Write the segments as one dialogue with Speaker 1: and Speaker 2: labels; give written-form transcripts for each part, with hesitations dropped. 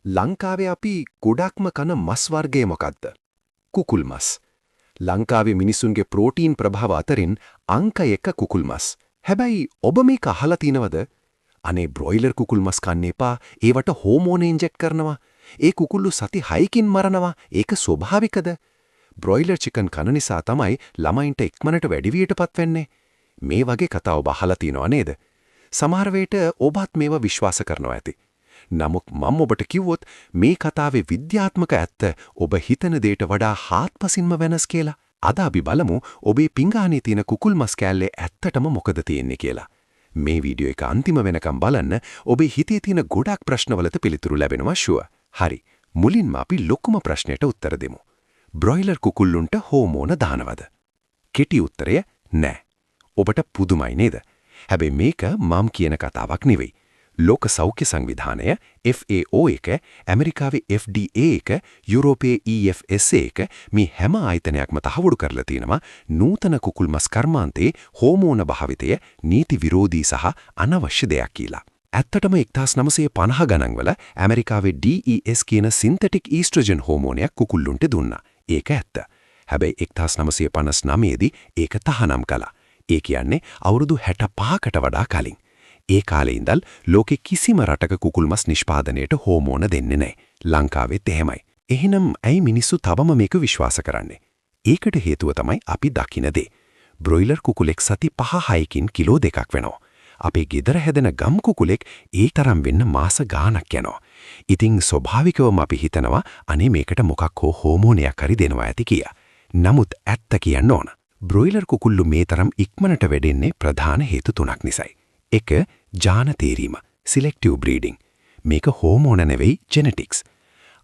Speaker 1: ලංකාවේ අපි ගොඩක්ම කන මස් වර්ගය මොකක්ද? කුකුල් මස්. ලංකාවේ මිනිසුන්ගේ ප්‍රෝටීන් ප්‍රභාව අතරින් අංක 1 කුකුල් මස්. හැබැයි ඔබ මේක අහලා තිනවද? අනේ බ්‍රොයිලර් කුකුල් මස් කන්න එපා. ඒවට හෝමෝන ඉන්ජෙක්ට් කරනවා. ඒ කුකුල්ලු සති 6කින් මරනවා. ඒක ස්වභාවිකද? බ්‍රොයිලර් චිකන් කන නිසා තමයි ළමයින්ට ඉක්මනට වැඩිවියටපත් වෙන්නේ. මේ වගේ කතා ඔබ අහලා තිනව නේද? සමහර වෙලට ඔබත් මේව විශ්වාස කරනවා ඇති. නමුත් මම ඔබට කිව්වොත් මේ කතාවේ විද්‍යාත්මක ඇත්ත ඔබ හිතන දෙයට වඩා හාත්පසින්ම වෙනස් කියලා. අද අපි බලමු ඔබේ පිඟානේ තියෙන කුකුල් මස් කෑල්ලේ ඇත්තටම මොකද තියෙන්නේ කියලා. මේ වීඩියෝ එක අන්තිම වෙනකම් බලන්න ඔබේ හිතේ තියෙන ගොඩක් ප්‍රශ්නවලට පිළිතුරු ලැබෙනවා ෂුවර්. හරි. මුලින්ම අපි ලොකුම ප්‍රශ්නෙට උත්තර දෙමු. බ්‍රොයිලර් කුකුල්ලුන්ට හෝමෝන දානවද? කෙටි උත්තරය නෑ. ඔබට පුදුමයි නේද? හැබැයි මේක මම කියන කතාවක් නෙවෙයි. ලෝක සෞඛ්‍ය සංවිධානය FAO එක, ඇමරිකාවේ FDA එක, යුරෝපයේ EFSA එක මේ හැම ආයතනයක්ම තහවුරු කරලා තියෙනවා නූතන කුකුල් මස් කර්මාන්තයේ හෝමෝන භාවිතය නීති විරෝධී සහ අනවශ්‍ය දෙයක් කියලා. ඇත්තටම 1950 ගණන්වල ඇමරිකාවේ DES කියන සින්තටික් ඊස්ට්‍රජන් හෝමෝනයක් කුකුල්ලුන්ට දුන්නා. ඒක ඇත්ත. හැබැයි 1959 දී ඒක තහනම් කළා. ඒ කියන්නේ අවුරුදු 65කට වඩා කලින්. ඒ කාලේ ඉඳන් ලෝකෙ කිසිම රටක කුකුල් මස් නිෂ්පාදනයට හෝමෝන දෙන්නේ නැහැ. ලංකාවෙත් එහෙමයි. එහෙනම් ඇයි මිනිස්සු තවම මේක විශ්වාස කරන්නේ? ඒකට හේතුව තමයි අපි දකින දේ. බ්‍රොයිලර් කුකුලෙක් සති 5-6කින් කිලෝ 2ක් වෙනවා. අපේ ගෙදර හැදෙන ගම් කුකුලෙක් ඒ තරම් වෙන්න මාස ගාණක් යනවා. ඉතින් ස්වභාවිකවම අපි හිතනවා අනේ මේකට මොකක් හෝ හෝමෝනයක් හරි දෙනවා ඇති කියලා. නමුත් ඇත්ත කියන්න ඕන. බ්‍රොයිලර් කුකුල්ලු මේ තරම් ඉක්මනට වැඩෙන්නේ ප්‍රධාන හේතු 3ක් නිසායි. 1. ජාන තේරීම සිලෙක්ටිව් බ්‍රීඩින්. මේක හෝමෝන නෙවෙයි ජෙනටික්ස්.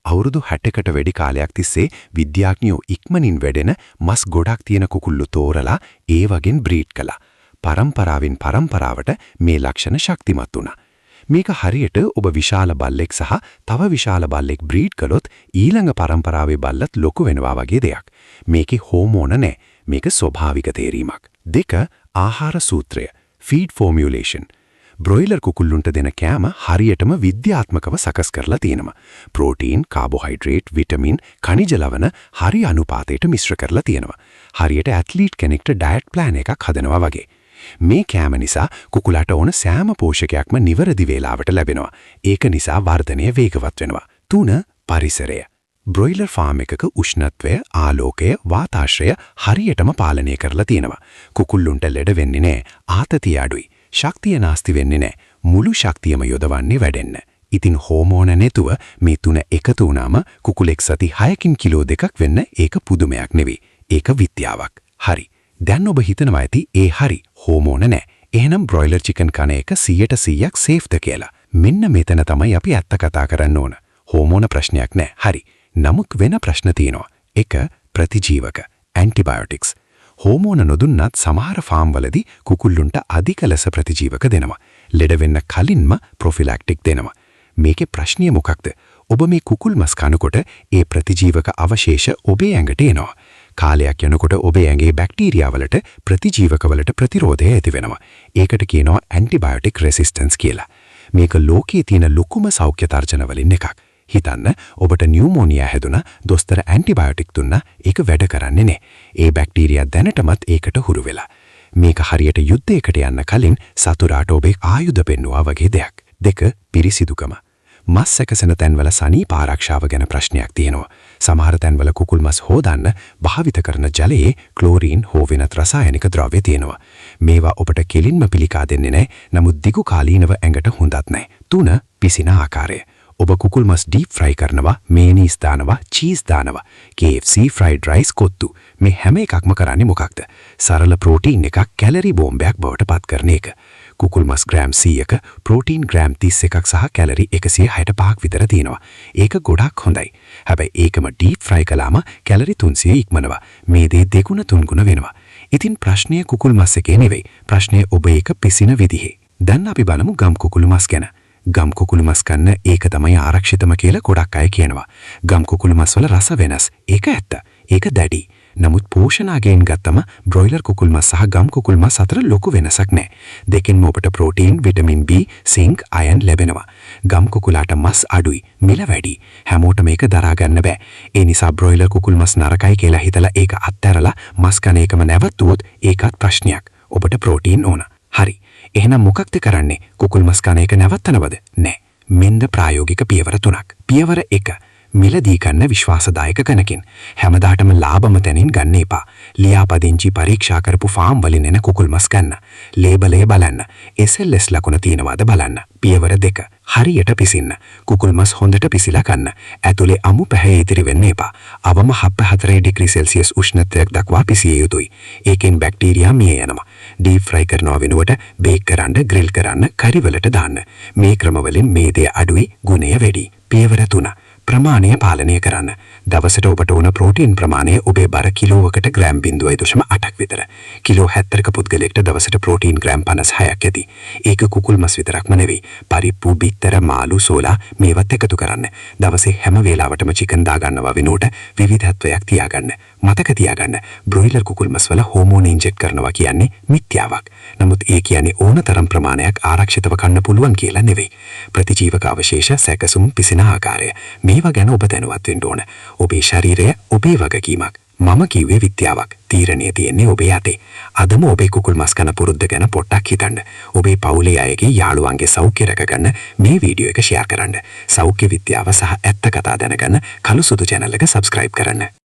Speaker 1: අවුරුදු 60කට වැඩි කාලයක් තිස්සේ විද්‍යාඥයෝ ඉක්මනින් වැඩෙන මස් ගොඩක් තියෙන කුකුල්ලු තෝරලා ඒ වගෙන් බ්‍රීඩ් කළා. පරම්පරාවෙන් පරම්පරාවට මේ ලක්ෂණ ශක්තිමත් වුණා. මේක හරියට ඔබ විශාල බල්ලෙක් සහ තව විශාල බල්ලෙක් බ්‍රීඩ් කළොත් ඊළඟ පරම්පරාවේ බල්ලත් ලොකු වෙනවා වගේ දෙයක්. මේකේ හෝමෝන නැහැ. මේක ස්වභාවික තේරීමක්. 2. ආහාර සූත්‍රය ෆීඩ් ෆෝමියුලේෂන්. බ්‍රොයිලර් කුකුල්ලුන්ට දෙන කෑම හරියටම විද්‍යාත්මකව සකස් කරලා තියෙනවා. ප්‍රෝටීන්, කාබෝහයිඩ්‍රේට්, විටමින්, ඛනිජ ලවණ හරි අනුපාතයට මිශ්‍ර කරලා තියෙනවා. හරියට ඇත්ලීට් කෙනෙක්ට ඩයට් ප්ලෑන් එකක් හදනවා වගේ. මේ කෑම නිසා කුකුලාට ඕන සෑම පෝෂකයක්ම නිවැරදි වේලාවට ලැබෙනවා. ඒක නිසා වර්ධනය වේගවත් වෙනවා. 3. පරිසරය. බ්‍රොයිලර් ෆාම් එකක උෂ්ණත්වය, ආලෝකය, වාතාශ්‍රය හරියටම පාලනය කරලා තියෙනවා. කුකුල්ලුන්ට ලෙඩ වෙන්නේ නැහැ. ආතතිය අඩුයි. ශක්තිය නාස්ති වෙන්නේ නැහැ. මුළු ශක්තියම යොදවන්නේ වැඩෙන්න. ඉතින් හෝමෝන නැතුව මේ තුන එකතු වුණාම කුකුලෙක් සති 6කින් කිලෝ 2ක් වෙන්න ඒක පුදුමයක් නෙවෙයි. ඒක විද්‍යාවක්. හරි. දැන් ඔබ හිතනවා ඇති ඒ හරි හෝමෝන නැහැ. එහෙනම් බ්‍රොයිලර් චිකන් කන එක 100% සේෆ්ද කියලා. මෙන්න මෙතන තමයි අපි ඇත්ත කතා කරන්න ඕන. හෝමෝන ප්‍රශ්නයක් නැහැ. හරි. නමුත් වෙන ප්‍රශ්න තියෙනවා. 1. ප්‍රතිජීවක ඇන්ටිබයොටික්ස්. හෝමෝන නොදුන්නත් සමහර ෆාම් වලදී කුකුල්ලුන්ට අධික ලෙස ප්‍රතිජීවක දෙනවා. ලෙඩ වෙන්න කලින්ම ප්‍රොෆිලැක්ටික් දෙනවා. මේකේ ප්‍රශ්නය මොකක්ද? ඔබ මේ කුකුල් මස් කනකොට ඒ ප්‍රතිජීවක අවශේෂ ඔබේ ඇඟට එනවා. කාලයක් යනකොට ඔබේ ඇඟේ බැක්ටීරියා වලට ප්‍රතිජීවක වලට ප්‍රතිරෝධය ඇති වෙනවා. ඒකට කියනවා ඇන්ටිබයොටික් රෙසිස්ටන්ස් කියලා. මේක ලෝකයේ තියෙන ලොකුම සෞඛ්‍ය තර්ජන වලින් එකක්. හිතන්න ඔබට නියුමෝනියා හැදුනා දොස්තර ඇන්ටිබයොටික් දුන්නා ඒක වැඩ කරන්නේ නැහැ. ඒ බැක්ටීරියා දැනටමත් ඒකට හුරු වෙලා. මේක හරියට යුද්ධයකට යන්න කලින් සතුරාට ඔබේ ආයුධ පෙන්නුවා වගේ දෙයක්. 2. පිරිසිදුකම. මස් සැකසෙන තැන්වල සනීප ආරක්ෂාව ගැන ප්‍රශ්නයක් තියෙනවා. සමහර තැන්වල කුකුල් මස් හොදන්න භාවිත කරන ජලයේ ක්ලෝරීන් හෝ වෙනත් රසායනික ද්‍රව්‍ය තියෙනවා. මේවා ඔබට කෙලින්ම පිළිකා දෙන්නේ නැහැ. නමුත් දිගු කාලීනව ඇඟට හොඳත් නැහැ. 3. පිසින ආකාරය. ඔබ කුකුල් මස් ඩීප් ෆ්‍රයි කරනවා, මේනීස් දානවා, චීස් දානවා, KFC ෆ්‍රයිඩ් රයිස් කොත්තු. මේ හැම එකක්ම කරන්නේ මොකක්ද? සරල ප්‍රෝටීන් එකක් කැලරි බෝම්බයක් බවට පත් කරන එක. කුකුල් මස් ග්‍රෑම් 100ක ප්‍රෝටීන් ග්‍රෑම් 31ක් සහ කැලරි 165ක් විතර තියෙනවා. ඒක ගොඩක් හොඳයි. හැබැයි ඒකම ඩීප් ෆ්‍රයි කළාම කැලරි 300 ඉක්මනවා. මේ දේ දෙගුණ තුන්ගුණ වෙනවා. ඉතින් ප්‍රශ්නය කුකුල් මස් එකේ නෙවෙයි. ප්‍රශ්නය ඔබ ඒක පිසින විදිහේ. දැන් අපි බලමු ගම් කුකුළු මස් ගැන. ගම් කුකුළු මස් කන්න ඒක තමයි ආරක්ෂිතම කියලා ගොඩක් අය කියනවා. ගම් කුකුළු මස් වල රස වෙනස්. ඒක ඇත්ත. ඒක දැඩි. නමුත් පෝෂණාගයෙන් ගත්තම බ්‍රොයිලර් කුකුල් මස් සහ ගම් කුකුල් මස් අතර ලොකු වෙනසක් නැහැ. දෙකෙන්ම ඔබට ප්‍රෝටීන්, විටමින් B, සිංක්, අයන් ලැබෙනවා.
Speaker 2: ගම් කුකුලාට මස් අඩුයි, මිල වැඩි. හැමෝටම මේක දරා ගන්න බෑ. ඒ නිසා බ්‍රොයිලර් කුකුල් මස් නරකයි කියලා හිතලා ඒක අත්හැරලා මස් කන එකම නැවතුවොත් ඒකත් ප්‍රශ්නයක්. ඔබට ප්‍රෝටීන් ඕන. හරි. එහෙනම් මොකක්ද කරන්නේ? කුකුල් මස් කන එක නවත්තනවද? නෑ. මෙන්න ප්‍රායෝගික පියවර 3ක්. පියවර 1. මිලදී ගන්න විශ්වාසදායක කනකින්. හැමදාටම ලාභම තැනින් ගන්න එපා. ලියාපදිංචි පරීක්ෂා කරපු ෆාම් වලින් එන කුකුල් මස් ගන්න. ලේබලය බලන්න. SLS ලකුණ තියෙනවද බලන්න. පියවර 2. හරියට පිසින්න. කුකුල් මස් හොඳට පිසිලා කන්න. ඇතුලේ අමු පැහැ ඉතිරි වෙන්න එපා. අවම 74 ඩිග්‍රී සෙල්සියස් උෂ්ණත්වයක් දක්වා පිසිය යුතුයි. ඒකෙන් බැක්ටීරියා මිය යනවා. ඩීප් ෆ්‍රයි කරනවා වෙනුවට බේක් කරන්න, ග්‍රිල් කරන්න, කරි වලට දාන්න. මේ ක්‍රම වලින් මේදය අඩුයි, ගුණය වැඩි. පියවර 3. ප්‍රමාණය පාලනය කරන්න. දවසට ඔබට ඕන ප්‍රෝටීන් ප්‍රමාණය ඔබේ බර කිලෝවකට ග්‍රෑම් 0.8ක් විතර. කිලෝ 70ක පුද්ගලයෙක්ට දවසට ප්‍රෝටීන් ග්‍රෑම් 56ක් ඇති. ඒක කුකුල් මස් විතරක්ම නෙවෙයි. පරිප්පු, බිත්තර, මාළු, සෝලා මේවත් එකතු කරන්න. දවසේ හැම වෙලාවටම චිකන් දාගන්නවා වෙනුවට විවිධත්වයක් තියාගන්න. මතක තියාගන්න, බ්‍රොයිලර් කුකුල් මස් වල හෝමෝන ඉන්ජෙක්ට් කරනවා කියන්නේ මිත්‍යාවක්. නමුත් ඒ කියන්නේ ඕනතරම් ප්‍රමාණයක් ආරක්ෂිතව කන්න පුළුවන් කියලා නෙවෙයි. ප්‍රතිජීවක අවශේෂ, සැකසුම්, පිසින ආකාරය මේවා ගැන ඔබ දැනුවත් වෙන්න ඕන. ඔබේ ශරීරය ඔබේ වගකීමක්. මම කිව්වේ විද්‍යාවක්. තීරණය තියෙන්නේ ඔබේ අතේ. අදම ඔබේ කුකුල් මස් කන පුරුද්ද ගැන පොඩ්ඩක් හිතන්න. ඔබේ පවුලේ අයගේ යාළුවන්ගේ සෞඛ්‍ය රැකගන්න මේ වීඩියෝ එක ෂෙයා කරන්න. සෞඛ්‍ය විද්‍යාව සහ ඇත්ත කතා දැනගන්න කළු සුදු channel එක subscribe කරන්න.